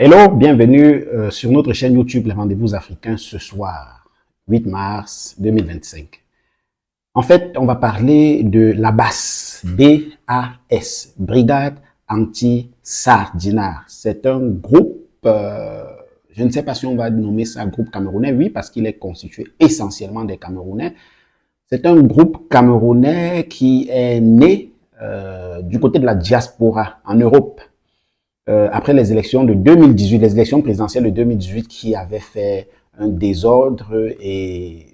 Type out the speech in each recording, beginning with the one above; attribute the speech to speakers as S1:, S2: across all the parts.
S1: Hello, bienvenue sur notre chaîne YouTube Les Rendez-vous Africains ce soir, 8 mars 2025. En fait, on va parler de la BAS, B-A-S, Brigade Anti-Sardinat. C'est un groupe, je ne sais pas si on va nommer ça groupe camerounais, oui, parce qu'il est constitué essentiellement des Camerounais. C'est un groupe camerounais qui est né du côté de la diaspora en Europe. Après les élections de 2018, les élections présidentielles de 2018 qui avaient fait un désordre et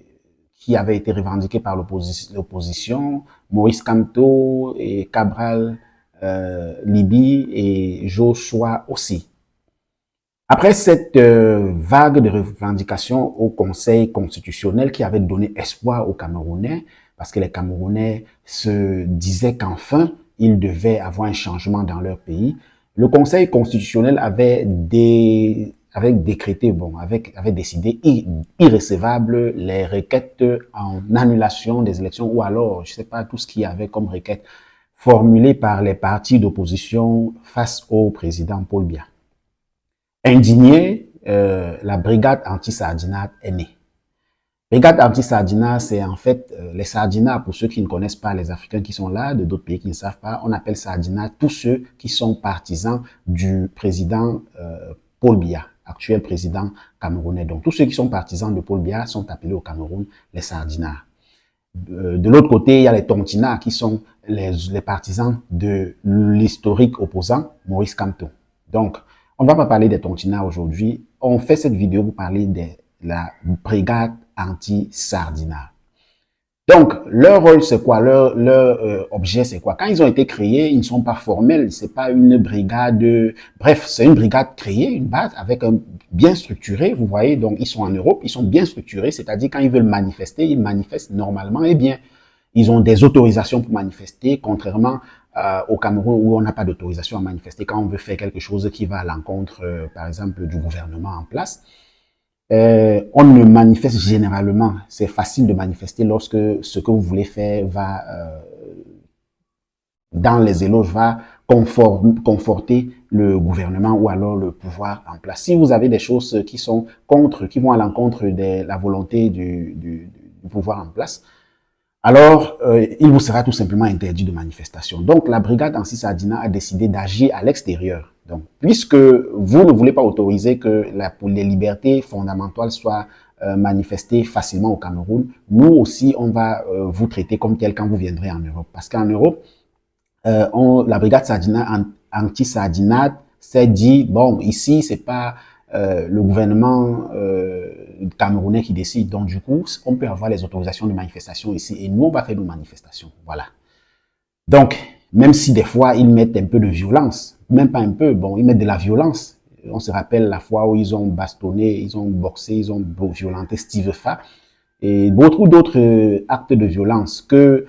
S1: qui avait été revendiqué par l'opposition, Maurice Kamto et Cabral Liby et Joshua aussi. Après cette vague de revendications au Conseil constitutionnel qui avait donné espoir aux Camerounais, parce que les Camerounais se disaient qu'enfin, ils devaient avoir un changement dans leur pays, le Conseil constitutionnel avait décidé irrécevable les requêtes en annulation des élections ou alors, je ne sais pas, tout ce qu'il y avait comme requête formulée par les partis d'opposition face au président Paul Biya. Indigné, la brigade anti-sardinat est née. Brigade anti-sardinat, c'est en fait les sardinats, pour ceux qui ne connaissent pas, les Africains qui sont là, de d'autres pays qui ne savent pas, on appelle sardinat tous ceux qui sont partisans du président Paul Biya, actuel président camerounais. Donc tous ceux qui sont partisans de Paul Biya sont appelés au Cameroun les sardinats. De l'autre côté, il y a les tontinats qui sont les partisans de l'historique opposant Maurice Kamto. Donc, on ne va pas parler des tontinats aujourd'hui. On fait cette vidéo pour parler de la brigade anti-sardinat. Donc, leur rôle, c'est quoi? Leur objet, c'est quoi? Quand ils ont été créés, ils ne sont pas formels. C'est pas une brigade. Bref, c'est une brigade créée, une base avec un bien structuré. Vous voyez, donc ils sont en Europe, ils sont bien structurés. C'est-à-dire quand ils veulent manifester, ils manifestent normalement et bien. Ils ont des autorisations pour manifester, contrairement au Cameroun où on n'a pas d'autorisation à manifester quand on veut faire quelque chose qui va à l'encontre, par exemple, du gouvernement en place. On ne manifeste généralement, c'est facile de manifester lorsque ce que vous voulez faire va, dans les éloges, va conforter le gouvernement ou alors le pouvoir en place. Si vous avez des choses qui sont contre, qui vont à l'encontre de la volonté du pouvoir en place, alors il vous sera tout simplement interdit de manifestation. Donc la brigade anti-sardinat a décidé d'agir à l'extérieur. Donc, puisque vous ne voulez pas autoriser que les libertés fondamentales soient manifestées facilement au Cameroun, nous aussi, on va vous traiter comme tel quand vous viendrez en Europe. Parce qu'en Europe, la brigade anti-sardinat s'est dit, bon, ici, c'est pas le gouvernement camerounais qui décide. Donc, du coup, on peut avoir les autorisations de manifestation ici et nous, on va faire nos manifestations. Voilà. Donc, même si des fois, ils mettent un peu de violence, même pas un peu, bon, ils mettent de la violence. On se rappelle la fois où ils ont bastonné, ils ont boxé, ils ont violenté Steve Fa et beaucoup d'autres actes de violence que,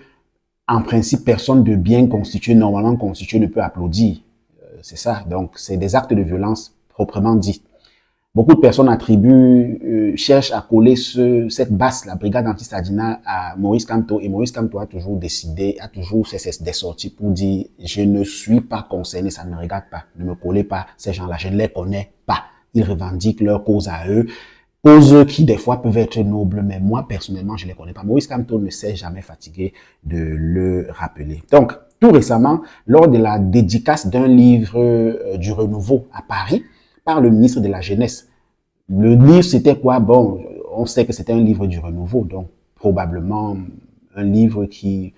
S1: en principe, personne de bien constitué, normalement constitué, ne peut applaudir. C'est ça. Donc, c'est des actes de violence proprement dits. Beaucoup de personnes cherchent à coller cette base, la brigade anti-sardinat, à Maurice Kamto. Et Maurice Kamto a toujours décidé, a toujours fait des sorties pour dire « Je ne suis pas concerné, ça ne me regarde pas. Ne me collez pas, ces gens-là, je ne les connais pas. » Ils revendiquent leur cause à eux. Causes qui, des fois, peuvent être nobles, mais moi, personnellement, je ne les connais pas. Maurice Kamto ne s'est jamais fatigué de le rappeler. Donc, tout récemment, lors de la dédicace d'un livre du Renouveau à Paris, par le ministre de la Jeunesse. Le livre, c'était quoi? Bon, on sait que c'était un livre du Renouveau, donc probablement un livre qui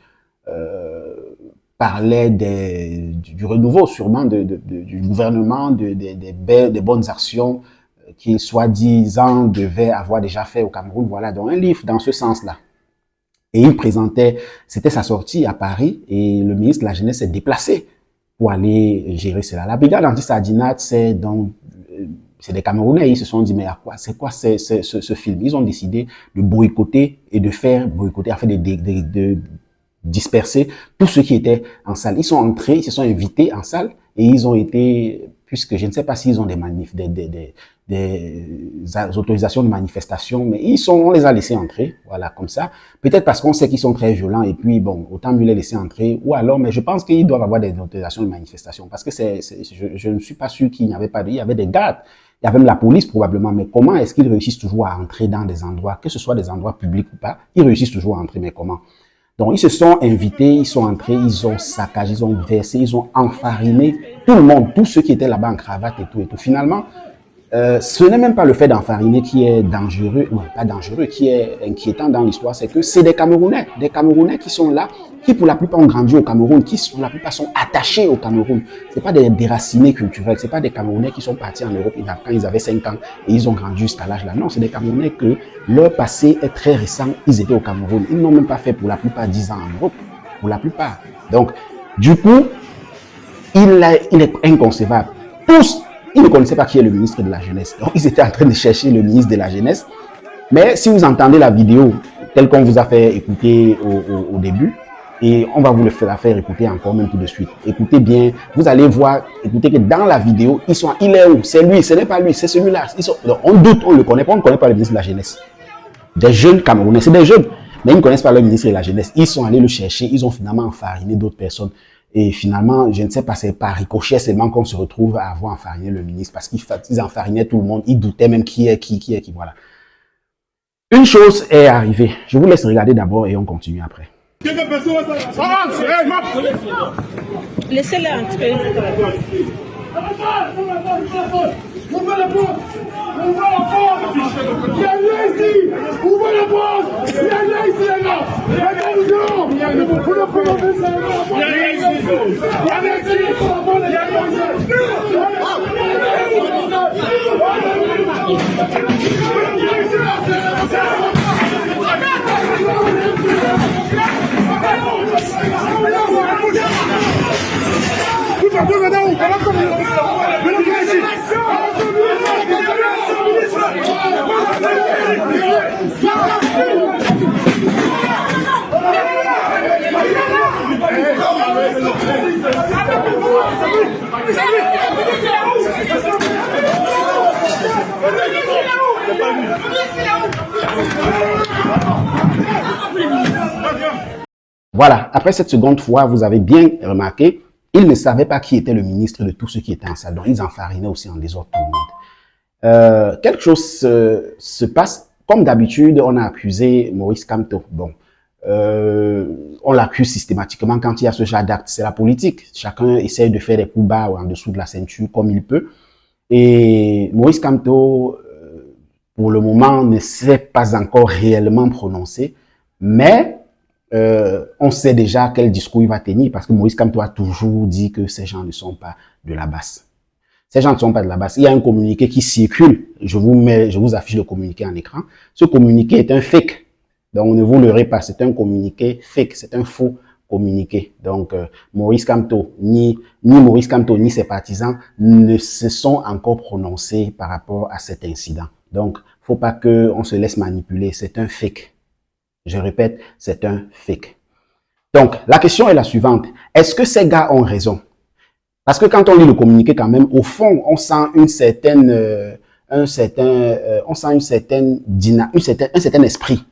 S1: parlait du renouveau, sûrement du gouvernement, des bonnes actions qu'il soi-disant devait avoir déjà fait au Cameroun. Voilà, donc un livre dans ce sens-là. Et il présentait, c'était sa sortie à Paris et le ministre de la Jeunesse s'est déplacé pour aller gérer cela. La brigade anti-sardinat, c'est des Camerounais, ils se sont dit, mais à quoi, c'est quoi ce film? Ils ont décidé de boycotter et de faire boycotter, afin de disperser tous ceux qui étaient en salle. Ils sont entrés, ils se sont invités en salle et ils ont été puisque je ne sais pas s'ils ont des autorisations de manifestation, mais on les a laissés entrer, voilà, comme ça. Peut-être parce qu'on sait qu'ils sont très violents, et puis bon, autant mieux les laisser entrer, ou alors, mais je pense qu'ils doivent avoir des autorisations de manifestation, parce que je ne suis pas sûr qu'il n'y avait pas il y avait des gardes, il y avait même la police probablement, mais comment est-ce qu'ils réussissent toujours à entrer dans des endroits, que ce soit des endroits publics ou pas, ils réussissent toujours à entrer, mais comment? Donc, ils se sont invités, ils sont entrés, ils ont saccagé, ils ont versé, ils ont enfariné tout le monde, tous ceux qui étaient là-bas en cravate et tout et tout. Finalement, ce n'est même pas le fait d'enfariner qui est dangereux, non, pas dangereux, qui est inquiétant dans l'histoire, c'est que c'est des Camerounais qui sont là, qui pour la plupart ont grandi au Cameroun, qui pour la plupart sont attachés au Cameroun. C'est pas des déracinés culturels, c'est pas des Camerounais qui sont partis en Europe quand ils avaient 5 ans et ils ont grandi jusqu'à l'âge là. Non, c'est des Camerounais que leur passé est très récent, ils étaient au Cameroun. Ils n'ont même pas fait pour la plupart 10 ans en Europe, pour la plupart. Donc, du coup, il est inconcevable. Tous, ils ne connaissaient pas qui est le ministre de la Jeunesse. Donc, ils étaient en train de chercher le ministre de la Jeunesse. Mais si vous entendez la vidéo telle qu'on vous a fait écouter au début, et on va vous la faire écouter encore même tout de suite. Écoutez bien, vous allez voir, écoutez que dans la vidéo, il est où? C'est lui, ce n'est pas lui, c'est celui-là. On doute, on ne le connaît pas, on ne connaît pas le ministre de la Jeunesse. Des jeunes Camerounais, c'est des jeunes, mais ils ne connaissent pas le ministre de la Jeunesse. Ils sont allés le chercher, ils ont finalement enfariné d'autres personnes. Et finalement, je ne sais pas, c'est par ricochet seulement qu'on se retrouve à avoir enfariné le ministre, parce qu'ils enfarinaient tout le monde, ils doutaient même qui est qui, voilà. Une chose est arrivée. Je vous laisse regarder d'abord et on continue après.
S2: Laissez-les entrer. Ouvrez la porte! Ouvrez la porte! Il y a rien ici! Ouvrez la porte! Il y a rien ici, les gars! Regardez dehors! Vous ne pouvez pas faire ça, les gars! Il y a rien ici! Il y a rien ici! Il y a rien
S1: Voilà, après cette seconde fois, vous avez bien remarqué, ils ne savaient pas qui était le ministre de tous ceux qui étaient en salle. Donc, ils enfarinaient aussi en désordre tout le monde. Quelque chose se passe. Comme d'habitude, on a accusé Maurice Kamto. Bon, on l'accuse systématiquement quand il y a ce genre d'acte. C'est la politique. Chacun essaie de faire des coups bas en dessous de la ceinture comme il peut. Et Maurice Kamto, pour le moment, ne s'est pas encore réellement prononcé. Mais on sait déjà quel discours il va tenir parce que Maurice Kamto a toujours dit que ces gens ne sont pas de la base. Ces gens ne sont pas de la base. Il y a un communiqué qui circule. Je vous affiche le communiqué en écran. Ce communiqué est un fake. Donc, ne vous leurrez pas. C'est un communiqué fake. C'est un faux communiqué. Donc, Maurice Kamto, ni Maurice Kamto, ni ses partisans ne se sont encore prononcés par rapport à cet incident. Donc, faut pas qu'on se laisse manipuler. C'est un fake. Je répète, c'est un fake. Donc, la question est la suivante. Est-ce que ces gars ont raison? Parce que quand on lit le communiqué quand même, au fond, on sent un certain esprit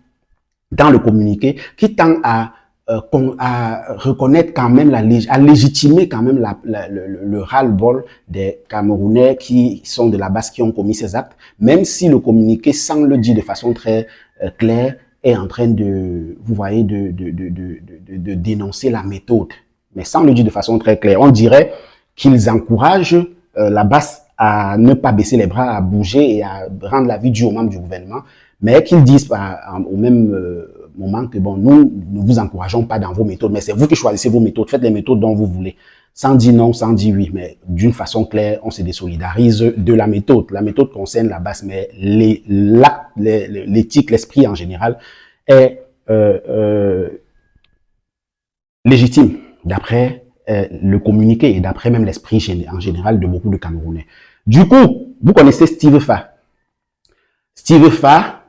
S1: dans le communiqué qui tend à reconnaître quand même à légitimer quand même le ras-le-bol des Camerounais qui sont de la base, qui ont commis ces actes, même si le communiqué, sans le dire de façon très claire, est en train de, vous voyez, de dénoncer la méthode. Mais sans le dire de façon très claire, on dirait qu'ils encouragent la base à ne pas baisser les bras, à bouger et à rendre la vie dure aux membres du gouvernement, mais qu'ils disent au même moment que bon, nous ne vous encourageons pas dans vos méthodes, mais c'est vous qui choisissez vos méthodes, faites les méthodes dont vous voulez, sans dire non, sans dire oui, mais d'une façon claire, on se désolidarise de la méthode. La méthode concerne la base, mais l'éthique, l'esprit en général est légitime d'après le communiqué et d'après même l'esprit en général de beaucoup de Camerounais. Du coup, vous connaissez Steve Fa. Steve Fa,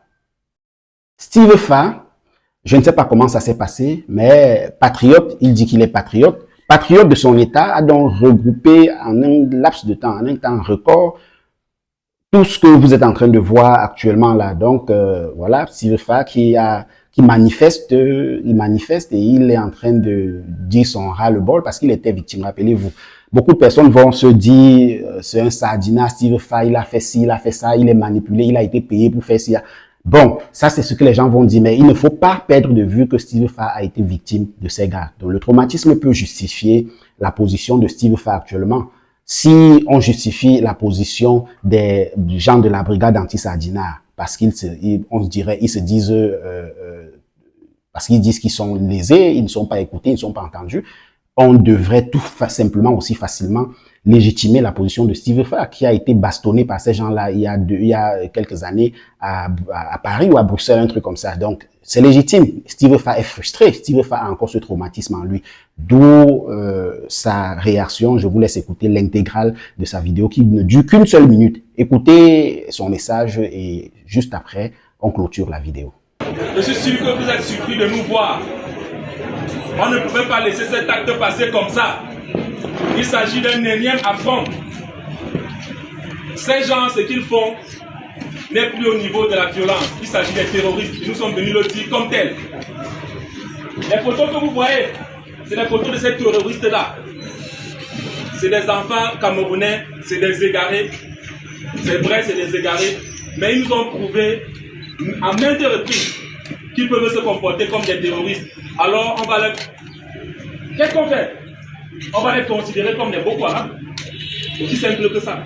S1: je ne sais pas comment ça s'est passé, mais patriote, il dit qu'il est patriote, patriote de son État, a donc regroupé en un laps de temps, en un temps record, tout ce que vous êtes en train de voir actuellement là. Donc voilà, Silva qui manifeste, il manifeste et il est en train de dire son ras-le-bol parce qu'il était victime. Rappelez-vous, beaucoup de personnes vont se dire c'est un sardinat, Silva, il a fait ci, il a fait ça, il est manipulé, il a été payé pour faire ci. Bon, ça c'est ce que les gens vont dire, mais il ne faut pas perdre de vue que Steve Fa a été victime de ces gars. Donc le traumatisme peut justifier la position de Steve Fa actuellement. Si on justifie la position des gens de la brigade anti-sardinat, parce qu'ils se disent, parce qu'ils disent qu'ils sont lésés, ils ne sont pas écoutés, ils ne sont pas entendus, on devrait tout simplement aussi facilement légitimer la position de Steve Fa, qui a été bastonné par ces gens-là il y a quelques années à Paris ou à Bruxelles, un truc comme ça. Donc, c'est légitime. Steve Fa est frustré. Steve Fa a encore ce traumatisme en lui. D'où sa réaction. Je vous laisse écouter l'intégrale de sa vidéo qui ne dure qu'une seule minute. Écoutez son message et juste après, on clôture la vidéo.
S3: Je suis sûr que vous êtes surpris de nous voir. On ne pouvait pas laisser cet acte passer comme ça. Il s'agit d'un énième affront. Ces gens, ce qu'ils font n'est plus au niveau de la violence. Il s'agit des terroristes. Nous sommes venus le dire comme tel. Les photos que vous voyez, c'est les photos de ces terroristes-là. C'est des enfants camerounais, c'est des égarés. C'est vrai, c'est des égarés. Mais ils nous ont prouvé à maintes reprises qu'ils peuvent se comporter comme des terroristes. Alors, on va les... Qu'est-ce qu'on fait? On va les considérer comme des Boko Haram. Aussi simple que ça.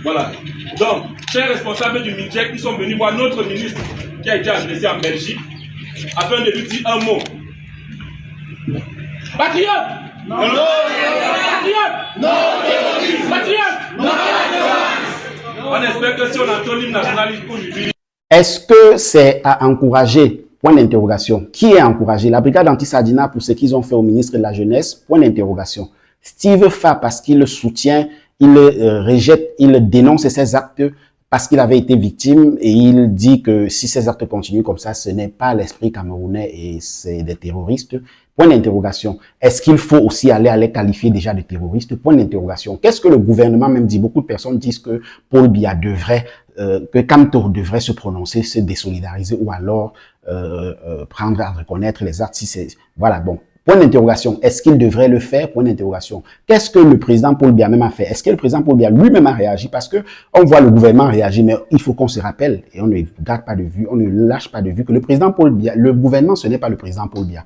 S3: Voilà. Donc, chers responsables du MINJEC, ils sont venus voir notre ministre qui a été adressé en Belgique afin de lui dire un mot. Patriote! Non! Patriote! Non! Patriote! Non! On espère que si on entend l'hymne national aujourd'hui...
S1: Est-ce que c'est à encourager? Point d'interrogation. Qui est encouragé? La brigade anti-sardinat pour ce qu'ils ont fait au ministre de la Jeunesse? Point d'interrogation. Steve Fa parce qu'il le soutient, il le rejette, il dénonce ces actes parce qu'il avait été victime et il dit que si ces actes continuent comme ça, ce n'est pas l'esprit camerounais et c'est des terroristes. Point d'interrogation. Est-ce qu'il faut aussi aller à les qualifier déjà de terroristes? Point d'interrogation. Qu'est-ce que le gouvernement même dit? Beaucoup de personnes disent que Paul Biya devrait, que Kamto devrait se prononcer, se désolidariser ou alors prendre à reconnaître les actes. Si c'est, voilà, bon. Point d'interrogation. Est-ce qu'il devrait le faire? Point d'interrogation. Qu'est-ce que le président Paul Biya même a fait? Est-ce que le président Paul Biya lui-même a réagi? Parce que on voit le gouvernement réagir, mais il faut qu'on se rappelle et on ne garde pas de vue, on ne lâche pas de vue que le président Paul Biya, le gouvernement, ce n'est pas le président Paul Biya.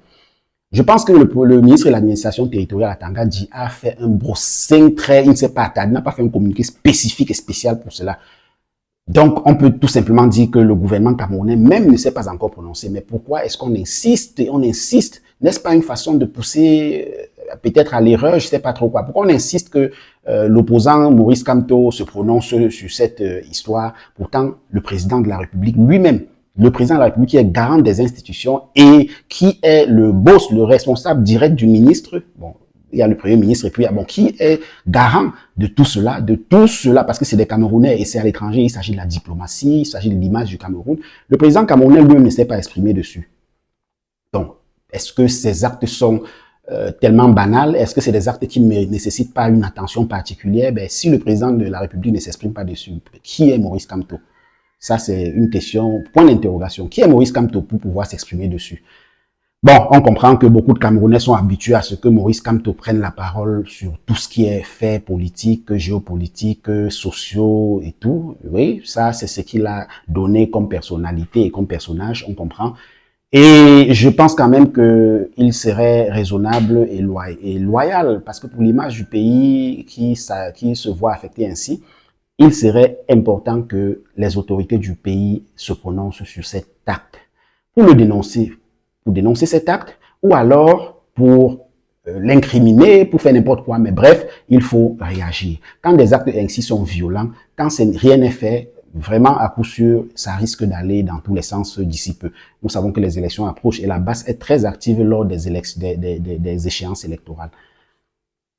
S1: Je pense que le ministre de l'administration territoriale à Tangadi a fait un brossing très, il ne s'est pas attardé, n'a pas fait un communiqué spécifique et spécial pour cela. Donc, on peut tout simplement dire que le gouvernement camerounais même ne s'est pas encore prononcé. Mais pourquoi est-ce qu'on insiste et on insiste? N'est-ce pas une façon de pousser peut-être à l'erreur? Je ne sais pas trop quoi. Pourquoi on insiste que l'opposant Maurice Kamto se prononce sur cette histoire? Pourtant, le président de la République lui-même, le président de la République qui est garant des institutions et qui est le boss, le responsable direct du ministre, bon, il y a le premier ministre et puis bon, qui est garant de tout cela, parce que c'est des Camerounais et c'est à l'étranger, il s'agit de la diplomatie, il s'agit de l'image du Cameroun. Le président camerounais lui-même ne s'est pas exprimé dessus. Donc, est-ce que ces actes sont tellement banals? Est-ce que c'est des actes qui ne nécessitent pas une attention particulière? Ben, si le président de la République ne s'exprime pas dessus, qui est Maurice Kamto? Ça, c'est une question, point d'interrogation. Qui est Maurice Kamto pour pouvoir s'exprimer dessus? Bon, on comprend que beaucoup de Camerounais sont habitués à ce que Maurice Kamto prenne la parole sur tout ce qui est fait politique, géopolitique, sociaux et tout. Oui, ça, c'est ce qu'il a donné comme personnalité et comme personnage, on comprend. Et je pense quand même qu'il serait raisonnable et loyal, parce que pour l'image du pays qui se voit affecté ainsi, il serait important que les autorités du pays se prononcent sur cet acte pour le dénoncer, pour dénoncer cet acte, ou alors pour l'incriminer, pour faire n'importe quoi. Mais bref, il faut réagir. Quand des actes ainsi sont violents, quand rien n'est fait, vraiment à coup sûr, ça risque d'aller dans tous les sens d'ici peu. Nous savons que les élections approchent et la base est très active lors des échéances électorales.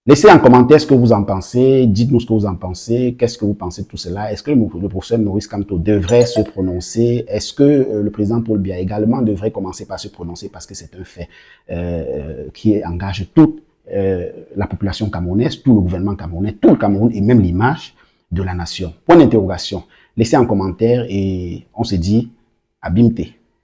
S1: Laissez en commentaire ce que vous en pensez, dites-nous ce que vous en pensez, qu'est-ce que vous pensez de tout cela. Est-ce que le professeur Maurice Kamto devrait se prononcer? Est-ce que le président Paul Biya également devrait commencer par se prononcer parce que c'est un fait qui engage toute la population camerounaise, tout le gouvernement camerounais, tout le Cameroun et même l'image de la nation. Point d'interrogation. Laissez un commentaire et on se dit à Bimte.